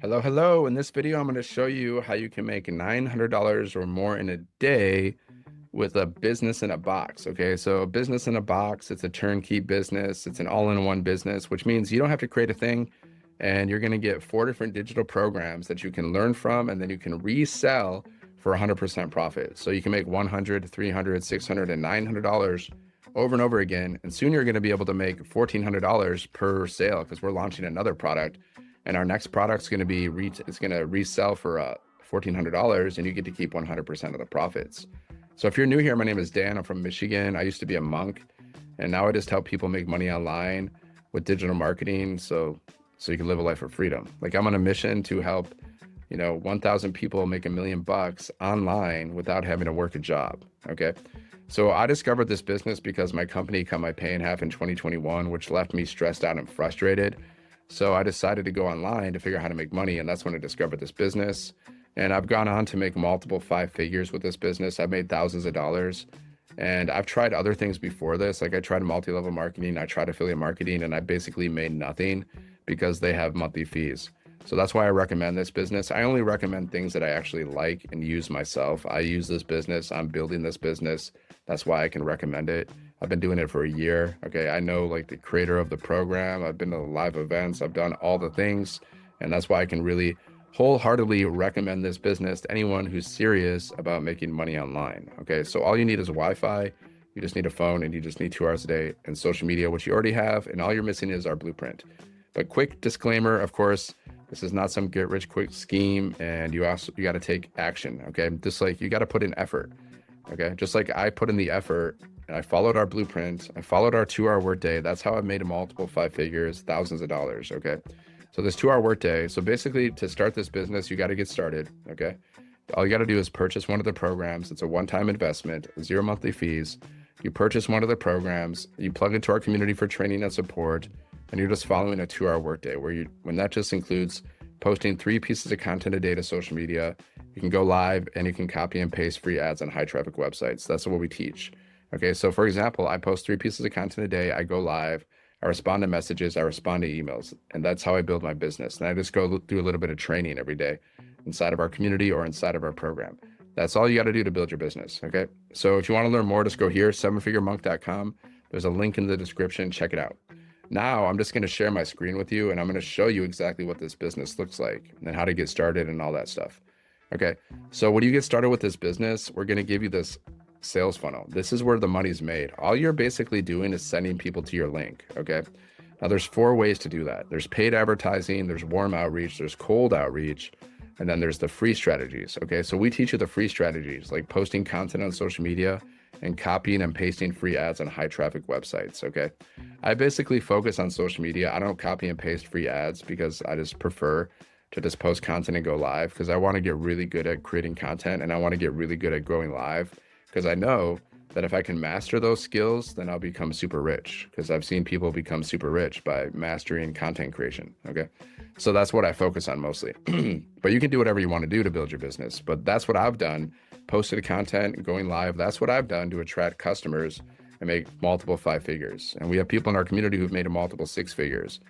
Hello, hello. In this video, I'm going to show you how you can make $900 or more in a day with a business in a box. Okay, so a business in a box, it's a turnkey business. It's an all-in-one business, which means you don't have to create a thing, and you're going to get 4 different digital programs that you can learn from, and then you can resell for 100% profit. So you can make 100, 300, 600, and $900 over and over again. And soon you're going to be able to make $1,400 per sale because we're launching another product, and our next product's going to be it's going to resell for $1,400, and you get to keep 100% of the profits. So if you're new here, my name is Dan. I'm from Michigan. I used to be a monk, and now I just help people make money online with digital marketing, so you can live a life of freedom. Like, I'm on a mission to help 1,000 people make $1,000,000 online without having to work a job. Okay. So I discovered this business because my company cut my pay in half in 2021, which left me stressed out and frustrated. So I decided to go online to figure out how to make money. And that's when I discovered this business. And I've gone on to make multiple 5 figures with this business. I've made thousands of dollars. And I've tried other things before this. Like, I tried multi-level marketing, I tried affiliate marketing, and I basically made nothing because they have monthly fees. So that's why I recommend this business. I only recommend things that I actually like and use myself. I use this business. I'm building this business. That's why I can recommend it. I've been doing it for a year. Okay. I know, like, the creator of the program. I've been to live events. I've done all the things. And that's why I can really wholeheartedly recommend this business to anyone who's serious about making money online. Okay. So all you need is Wi-Fi. You just need a phone, and you just need 2 hours a day, and social media, which you already have. And all you're missing is our blueprint. But quick disclaimer, of course, this is not some get rich quick scheme, and you got to take action. Okay. Just like you got to put in effort. Okay. Just like I put in the effort and I followed our blueprint, I followed our 2 hour workday. That's how I've made multiple 5 figures, thousands of dollars. Okay. So this 2 hour workday. So basically, to start this business, you got to get started. Okay. All you got to do is purchase one of the programs. It's a one-time investment, 0 monthly fees. You purchase one of the programs, you plug into our community for training and support, and you're just following a 2 hour workday when that just includes posting 3 pieces of content a day to social media. You can go live, and you can copy and paste free ads on high traffic websites. That's what we teach. Okay. So for example, I post 3 pieces of content a day. I go live, I respond to messages, I respond to emails, and that's how I build my business. And I just go through a little bit of training every day inside of our community or inside of our program. That's all you got to do to build your business. Okay. So if you want to learn more, just go here, 7figuremonk.com. There's a link in the description. Check it out. Now I'm just going to share my screen with you, and I'm going to show you exactly what this business looks like and how to get started and all that stuff. Okay. So when you get started with this business, we're going to give you this sales funnel. This is where the money's made. All you're basically doing is sending people to your link. Okay. Now there's 4 ways to do that. There's paid advertising, there's warm outreach, there's cold outreach, and then there's the free strategies. Okay. So we teach you the free strategies, like posting content on social media and copying and pasting free ads on high traffic websites. Okay. I basically focus on social media. I don't copy and paste free ads because I just prefer to just post content and go live, because I want to get really good at creating content, and I want to get really good at going live, because I know that if I can master those skills, then I'll become super rich, because I've seen people become super rich by mastering content creation. Okay. So that's what I focus on mostly. But you can do whatever you want to do to build your business. But that's what I've done. Posted content, going live. That's what I've done to attract customers and make multiple 5 figures. And we have people in our community who've made a multiple 6 figures.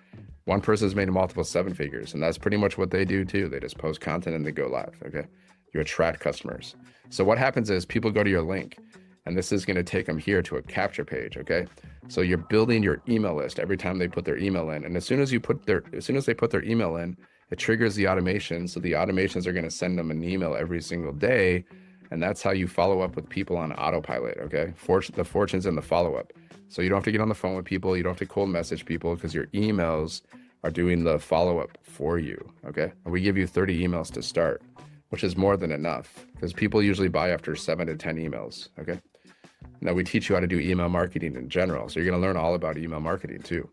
One person's made a multiple 7 figures. And that's pretty much what they do too. They just post content and they go live. Okay. You attract customers. So what happens is people go to your link, and this is going to take them here to a capture page. Okay. So you're building your email list every time they put their email in. And as soon as they put their email in, it triggers the automation. So the automations are going to send them an email every single day. And that's how you follow up with people on autopilot. Okay. The fortune's in the follow-up. So you don't have to get on the phone with people. You don't have to cold message people, because your emails are doing the follow-up for you. Okay. And we give you 30 emails to start, which is more than enough, because people usually buy after 7 to 10 emails. Okay. Now we teach you how to do email marketing in general. So you're going to learn all about email marketing too.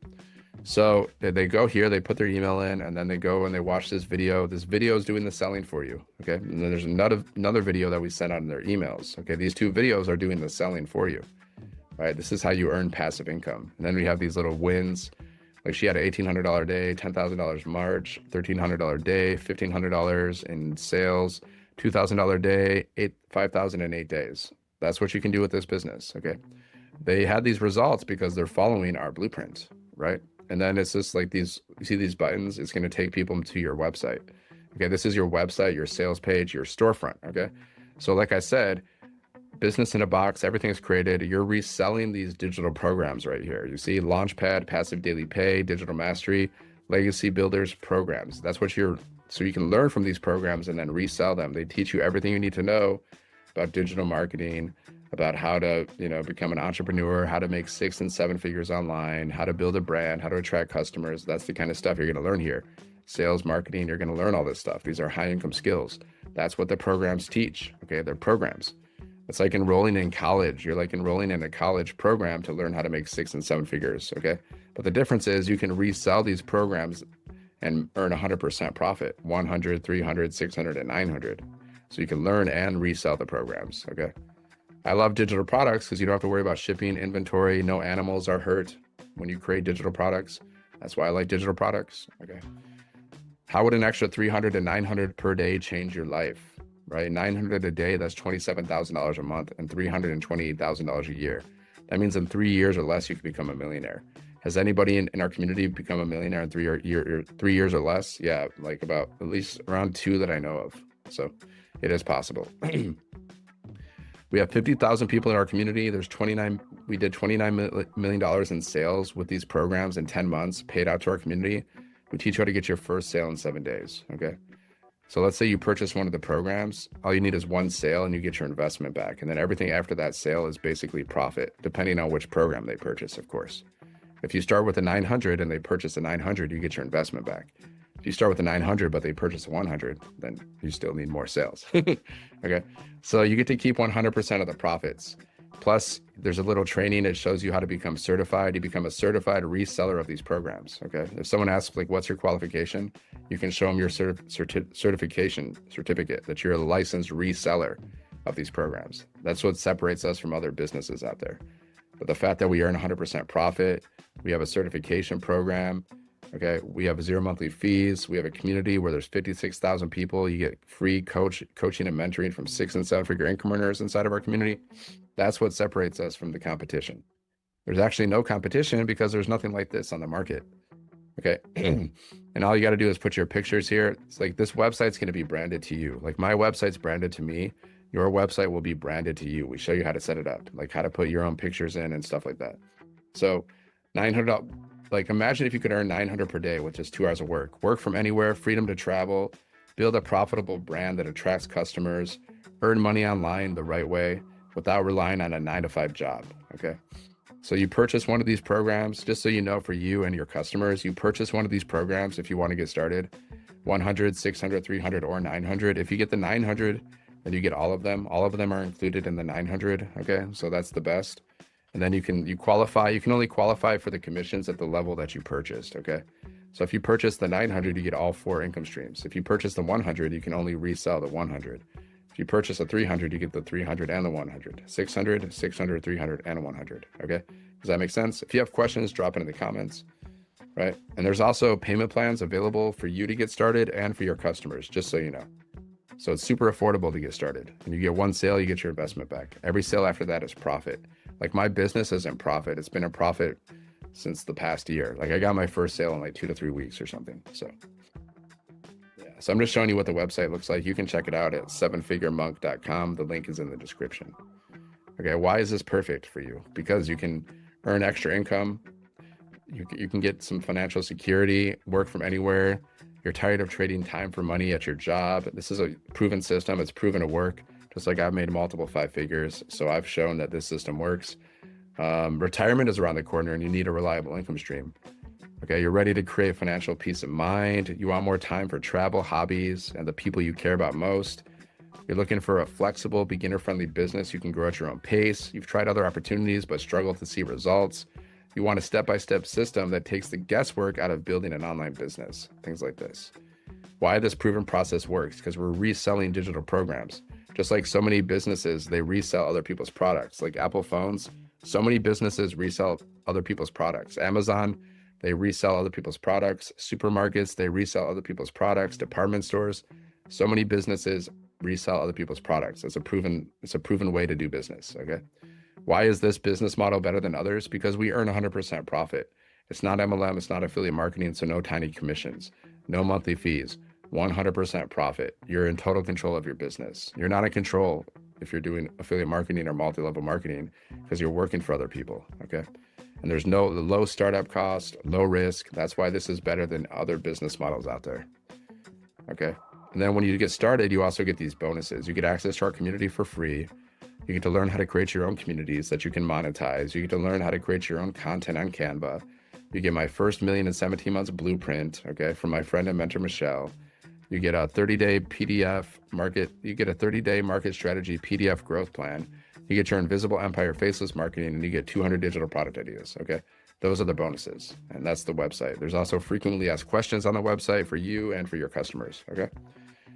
So they go here, they put their email in, and then they go and they watch this video. This video is doing the selling for you. Okay. And then there's another video that we send out in their emails. Okay. These 2 videos are doing the selling for you. Right. This is how you earn passive income. And then we have these little wins. Like, she had an $1,800 day, $10,000 March, $1,300 day, $1,500 in sales, $2,000 day, $5,000 in 8 days. That's what you can do with this business. Okay. They had these results because they're following our blueprint, right? And then it's just like you see these buttons, it's going to take people to your website. Okay, this is your website, your sales page, your storefront. Okay, so like I said, business in a box, everything is created. You're reselling these digital programs right here. You see Launchpad, Passive Daily Pay, Digital Mastery, Legacy Builders programs. That's what you're, so you can learn from these programs and then resell them. They teach you everything you need to know about digital marketing, about how to, become an entrepreneur, how to make 6 and 7 figures online, how to build a brand, how to attract customers. That's the kind of stuff you're going to learn here. Sales, marketing, you're going to learn all this stuff. These are high income skills. That's what the programs teach. Okay, they're programs. It's like enrolling in college. You're like enrolling in a college program to learn how to make 6 and 7 figures. Okay, but the difference is you can resell these programs and earn 100% profit, 100, 300, 600, and 900. So you can learn and resell the programs. Okay. I love digital products because you don't have to worry about shipping, inventory. No animals are hurt when you create digital products. That's why I like digital products. Okay. How would an extra 300 to 900 per day change your life? Right? 900 a day, that's $27,000 a month, and $328,000 a year. That means in 3 years or less, you can become a millionaire. Has anybody in our community become a millionaire in 3 years or less? Yeah, like about at least around 2 that I know of. So it is possible. We have 50,000 people in our community. We did $29 million in sales with these programs in 10 months, paid out to our community. We teach you how to get your first sale in 7 days. Okay. So let's say you purchase one of the programs, all you need is one sale and you get your investment back. And then everything after that sale is basically profit, depending on which program they purchase, of course. If you start with a 900 and they purchase a 900, you get your investment back. If you start with a 900, but they purchase a 100, then you still need more sales. Okay. So you get to keep 100% of the profits. Plus, there's a little training that shows you how to become certified. You become a certified reseller of these programs. Okay. If someone asks, like, what's your qualification? You can show them your certification certificate that you're a licensed reseller of these programs. That's what separates us from other businesses out there. But the fact that we earn 100% profit, we have a certification program. Okay, we have 0 monthly fees. We have a community where there's 56,000 people. You get free coaching and mentoring from 6 and 7 figure income earners inside of our community. That's what separates us from the competition. There's actually no competition because there's nothing like this on the market. Okay, and all you got to do is put your pictures here. It's like this website's going to be branded to you. Like my website's branded to me. Your website will be branded to you. We show you how to set it up, like how to put your own pictures in and stuff like that. So $900. Like imagine if you could earn 900 per day with just 2 hours of work from anywhere, freedom to travel, build a profitable brand that attracts customers, earn money online the right way without relying on a 9-to-5 job. Okay. So you purchase one of these programs, just so you know, for you and your customers, you purchase one of these programs if you want to get started, 100, 600, 300, or 900. If you get the 900, then you get all of them. All of them are included in the 900. Okay. So that's the best. And then you can only qualify for the commissions at the level that you purchased. Okay. So if you purchase the 900, you get all 4 income streams. If you purchase the 100, you can only resell the 100. If you purchase a 300, you get the 300 and the 100, 600, 600, 300, and 100. Okay. Does that make sense? If you have questions, drop it in the comments. Right. And there's also payment plans available for you to get started and for your customers, just so you know. So it's super affordable to get started. And you get one sale, you get your investment back. Every sale after that is profit. Like my business isn't profit. It's been a profit since the past year. Like I got my first sale in like 2 to 3 weeks or something. So yeah. So I'm just showing you what the website looks like. You can check it out at 7figuremonk.com. The link is in the description. Okay. Why is this perfect for you? Because you can earn extra income. You can get some financial security, work from anywhere. You're tired of trading time for money at your job. This is a proven system. It's proven to work. Just like I've made multiple 5 figures. So I've shown that this system works. Retirement is around the corner and you need a reliable income stream. Okay, you're ready to create financial peace of mind. You want more time for travel, hobbies, and the people you care about most. You're looking for a flexible, beginner-friendly business you can grow at your own pace. You've tried other opportunities but struggled to see results. You want a step-by-step system that takes the guesswork out of building an online business, things like this. Why this proven process works, because we're reselling digital programs. Just like so many businesses, they resell other people's products, like Apple phones. So many businesses resell other people's products. Amazon, they resell other people's products. Supermarkets, they resell other people's products. Department stores, so many businesses resell other people's products. It's a proven way to do business, okay? Why is this business model better than others? Because we earn 100% profit. It's not MLM, it's not affiliate marketing, so no tiny commissions, no monthly fees, 100% profit. You're in total control of your business. You're not in control if you're doing affiliate marketing or multi-level marketing because you're working for other people, okay? And there's no low startup cost, low risk. That's why this is better than other business models out there, okay? And then when you get started, you also get these bonuses. You get access to our community for free. You get to learn how to create your own communities that you can monetize. You get to learn how to create your own content on Canva. You get my first million in 17 months blueprint, okay, from my friend and mentor, Michelle. You get a 30-day PDF market. You get a 30-day market strategy PDF growth plan. You get your invisible empire faceless marketing, and you get 200 digital product ideas, okay? Those are the bonuses, and that's the website. There's also frequently asked questions on the website for you and for your customers, okay?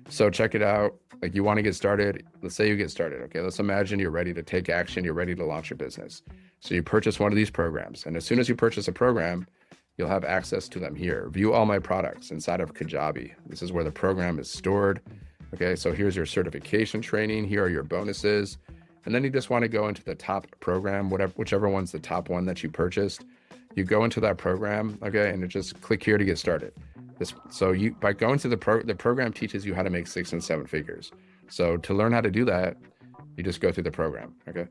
So check it out. Like, you want to get started. Let's say you get started, okay? Let's imagine you're ready to take action. You're ready to launch your business. So you purchase one of these programs, and as soon as you purchase a program, you'll have access to them here. View all my products inside of Kajabi. This is where the program is stored. Okay, so here's your certification training. Here are your bonuses. And then you just want to go into the top program, whichever one's the top one that you purchased. You go into that program, okay, and you just click here to get started. By going to the program teaches you how to make 6 and 7 figures. So to learn how to do that, you just go through the program, okay?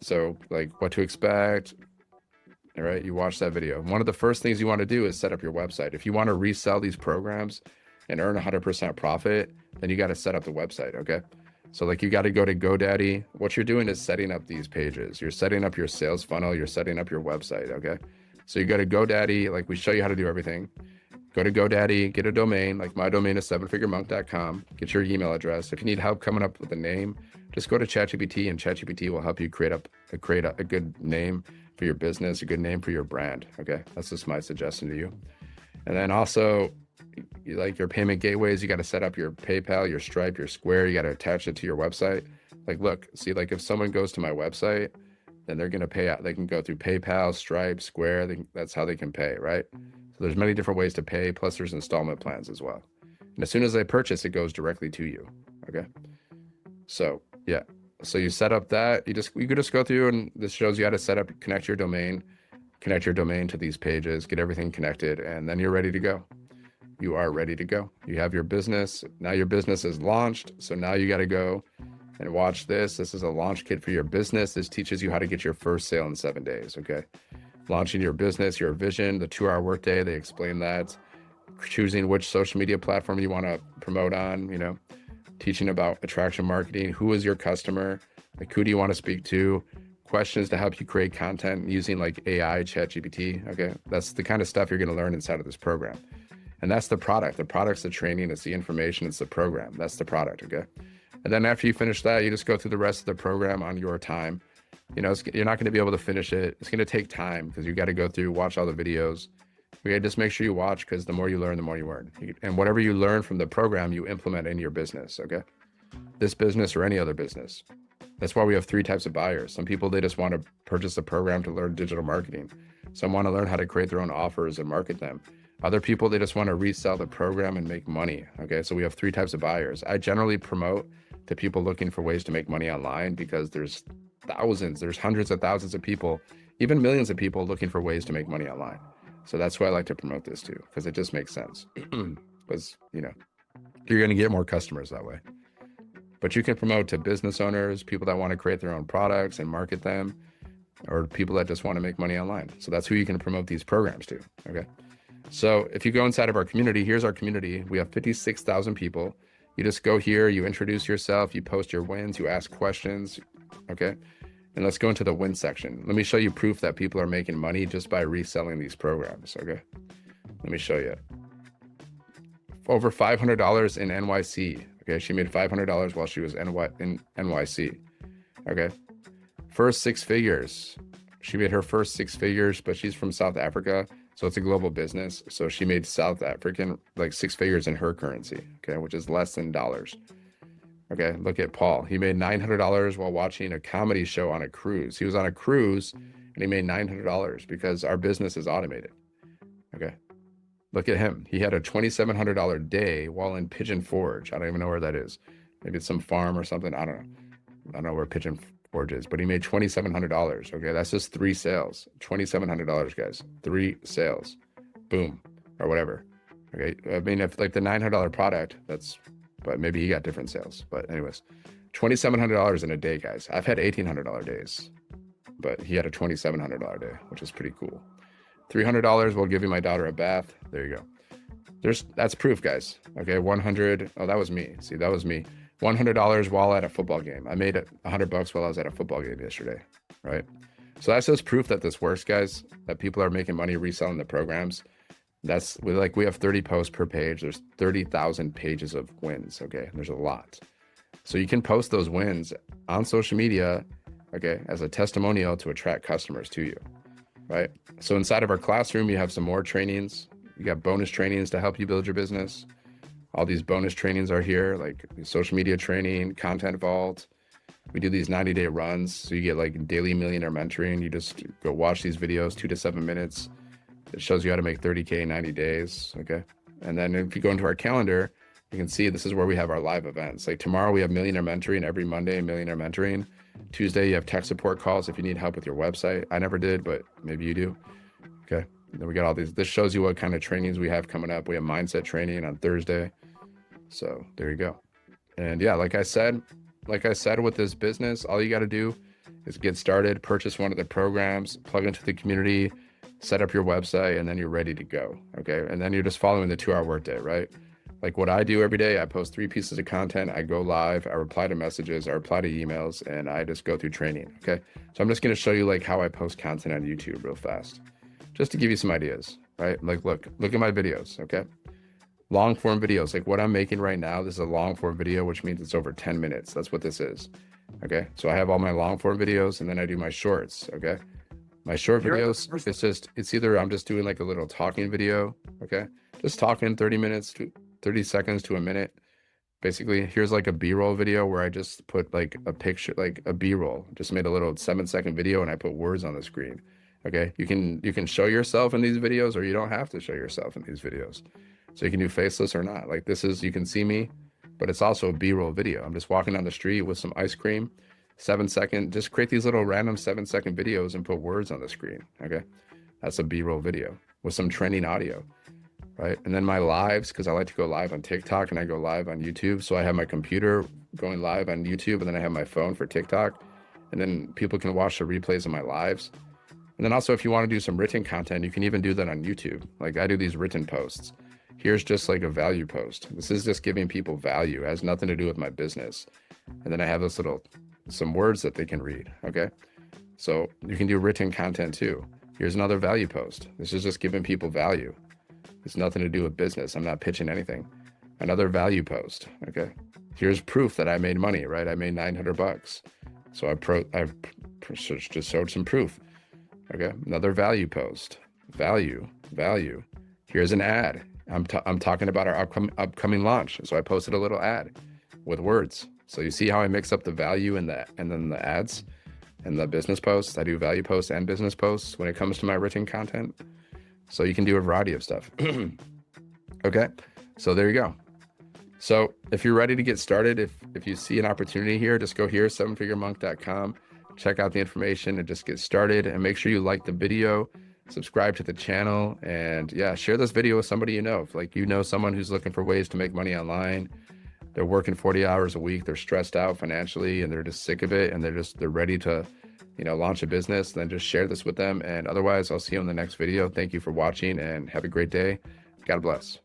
So like what to expect. All right, you watch that video. One of the first things you want to do is set up your website. If you want to resell these programs and earn 100% profit, then you got to set up the website, okay? So like you got to go to GoDaddy. What you're doing is setting up these pages. You're setting up your sales funnel. You're setting up your website, okay? So you go to GoDaddy, like we show you how to do everything. Go to GoDaddy, get a domain, like my domain is sevenfiguremonk.com. Get your email address. If you need help coming up with a name, just go to ChatGPT, and ChatGPT will help you create a good name for your business, a good name for your brand. Okay, that's just my suggestion to you. And then also, like your payment gateways, you got to set up your PayPal, your Stripe, your Square. You got to attach it to your website. Like, look, see, like if someone goes to my website, then they're going to pay out. They can go through PayPal, Stripe, Square. That's how they can pay, right? So there's many different ways to pay. Plus there's installment plans as well. And as soon as they purchase, it goes directly to you. Okay. So yeah. So you set up that, you could just go through, and this shows you how to connect your domain to these pages, get everything connected, and then you're ready to go. You are ready to go. You have your business. Now your business is launched. So now you got to go and watch this. This is a launch kit for your business. This teaches you how to get your first sale in 7 days. Okay. Launching your business, your vision, the 2-hour workday. They explain that. Choosing which social media platform you want to promote on, teaching about attraction marketing. Who is your customer? Like, who do you want to speak to? Questions to help you create content using like AI, ChatGPT. Okay. That's the kind of stuff you're going to learn inside of this program. And that's the product. The product's the training. It's the information. It's the program. That's the product. Okay. And then after you finish that, you just go through the rest of the program on your time. You're not going to be able to finish it. It's going to take time because you got to go through, watch all the videos. We gotta just make sure you watch, because the more you learn, the more you earn. And whatever you learn from the program, you implement in your business, okay? This business or any other business. That's why we have 3 types of buyers. Some people, they just want to purchase a program to learn digital marketing. Some want to learn how to create their own offers and market them. Other people, they just want to resell the program and make money, okay? So we have 3 types of buyers. I generally promote to people looking for ways to make money online, because there's hundreds of thousands of people, even millions of people looking for ways to make money online. So that's why I like to promote this too, because it just makes sense. Because, you're going to get more customers that way. But you can promote to business owners, people that want to create their own products and market them, or people that just want to make money online. So that's who you can promote these programs to, okay? So if you go inside of our community, here's our community. We have 56,000 people. You just go here, you introduce yourself, you post your wins, you ask questions, okay? And let's go into the win section. Let me show you proof that people are making money just by reselling these programs, okay? Let me show you. Over $500 in NYC, okay? She made $500 while she was in NYC, okay? First 6 figures. She made her first 6 figures, but she's from South Africa, so it's a global business. So she made South African, like 6 figures in her currency, okay? Which is less than dollars. Okay, look at Paul. He made $900 while watching a comedy show on a cruise. He was on a cruise and he made $900 because our business is automated. Okay, look at him. He had a $2,700 day while in Pigeon Forge. I don't even know where that is. Maybe it's some farm or something. I don't know. I don't know where Pigeon Forge is, but he made $2,700. Okay, that's just 3 sales. $2,700, guys. 3 sales. Boom, or whatever. Okay. I mean, if like the $900 product, but maybe he got different sales. But anyways, $2,700 in a day, guys. I've had $1,800 days, but he had a $2,700 day, which is pretty cool. $300 will give you my daughter a bath. There you go. That's proof, guys. Okay, 100. Oh, that was me. See, that was me. $100 while at a football game. I made it $100 while I was at a football game yesterday, right? So that's just proof that this works, guys. That people are making money reselling the programs. We have 30 posts per page. There's 30,000 pages of wins. Okay, there's a lot. So you can post those wins on social media, okay, as a testimonial to attract customers to you, right? So inside of our classroom, you have some more trainings. You got bonus trainings to help you build your business. All these bonus trainings are here, like social media training, content vault. We do these 90-day runs. So you get like daily millionaire mentoring. You just go watch these videos, 2 to 7 minutes. It shows you how to make 30K in 90 days. Okay. And then if you go into our calendar, you can see this is where we have our live events. Like tomorrow we have millionaire mentoring, every Monday, millionaire mentoring. Tuesday, you have tech support calls if you need help with your website. I never did, but maybe you do. Okay. And then we got all these. This shows you what kind of trainings we have coming up. We have mindset training on Thursday. So there you go. And yeah, like I said with this business, all you got to do is get started, purchase one of the programs, plug into the community, set up your website, and then you're ready to go. Okay. And then you're just following the 2-hour workday, right? Like what I do every day, I post 3 pieces of content, I go live, I reply to messages, I reply to emails, and I just go through training. Okay. So I'm just going to show you like how I post content on YouTube real fast, just to give you some ideas, right? Like, look at my videos. Okay. Long form videos, like what I'm making right now, this is a long form video, which means it's over 10 minutes. That's what this is. Okay. So I have all my long form videos and then I do my shorts. Okay. My short videos, it's either I'm just doing like a little talking video, okay? Just talking 30 seconds to a minute. Basically, here's like a B-roll video where I just put like a picture, like a B-roll, just made a little 7-second video and I put words on the screen, okay? You can show yourself in these videos or you don't have to show yourself in these videos. So you can do faceless or not. Like this is, you can see me, but it's also a B-roll video. I'm just walking down the street with some ice cream. 7-second, just create these little random 7-second videos and put words on the screen. Okay. That's a B-roll video with some trending audio, right? And then my lives, because I like to go live on TikTok and I go live on YouTube. So I have my computer going live on YouTube and then I have my phone for TikTok. And then people can watch the replays of my lives. And then also if you want to do some written content, you can even do that on YouTube. Like I do these written posts. Here's just like a value post. This is just giving people value. It has nothing to do with my business. And then I have some words that they can read. Okay. So you can do written content too. Here's another value post. This is just giving people value. It's nothing to do with business. I'm not pitching anything. Another value post. Okay. Here's proof that I made money, right? I made $900. So I just showed some proof. Okay. Another value post. Value. Here's an ad. I'm talking about our upcoming launch. So I posted a little ad with words. So you see how I mix up the value and then the ads and the business posts. I do value posts and business posts when it comes to my written content. So you can do a variety of stuff. Okay. So there you go. So if you're ready to get started, if you see an opportunity here, just go here, 7figuremonk.com, check out the information and just get started, and make sure you like the video, subscribe to the channel, and yeah, share this video with somebody you know. If like you know someone who's looking for ways to make money online, they're working 40 hours a week, they're stressed out financially and they're just sick of it and they're ready to, launch a business, then just share this with them. And otherwise, I'll see you in the next video. Thank you for watching and have a great day. God bless.